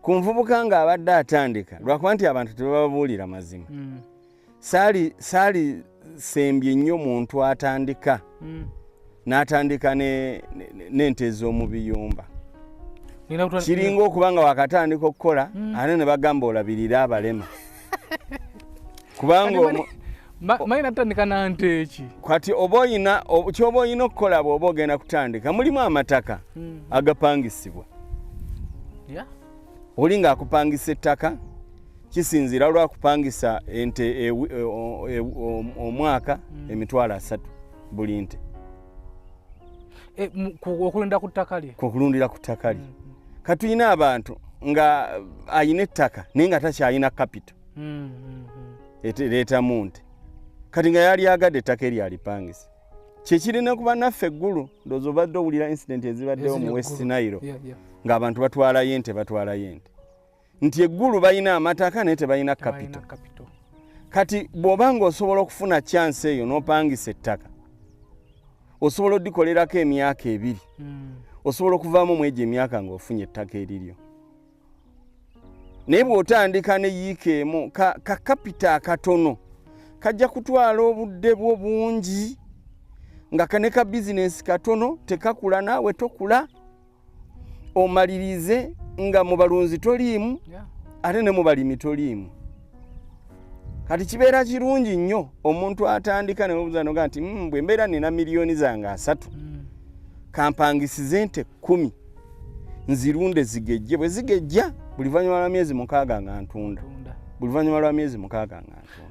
ku nvubuka ng'abadde atandika lwakuba nti abantu tebababuulira mazima saali sembye nnyo muntu atandika n'atandika n'ente ez'omubiyumba kiringa okuba nga wakatandika okukola ate ne bagamba olabirira abalema kubanga mayina tandika nante eki kati kyoba oyina okukola bw'oba ogenda kutandika mulimu amataka agapangisibwa oli ng'akupangisa ettaka kisinziira lwakupangisa ente omwaka emitwalo 3 buli nte okulunda ku ttaka lye okulundira ku ttaka lye katuyina abantu nga ayina ettaka naye nga takyayina kapito leetamu nte kati nga yali agadde ettaka eri alipangisa kyekirina kuba naffe eggulu ndowooza obadde owulira incident ezibaddewo mu West Nile ng'abantu batwalayo ente nti eggulu balina amataka naye tebalina kapito kati bw'oba ng'osobola okufuna chance eyo n'opangisa ettaka osobola oddikolerako emyaka 2 osobola okuvaamu mu egyo emyaka ng'ofunye ettaka eriryo naye bw'otandika ne yiika emu kapita akatono kajja kutwala obudde bwo bungi nga kane ka bizinesi katono tekakula naawe tokula omalirize nga mu balunzi toliimu ate ne mu balimi toliimu kati kibeera kirungi nnyo omuntu atandika nebuuzanoga nti bwe mbeera nina miliyoni zange 3 kampangisize nte 10 nzirunde zigejje bwe zigejja buli luvannyuma lwa myezi 6 nga ntunda buli luvannyuma lwa myezi 6 nga ntunda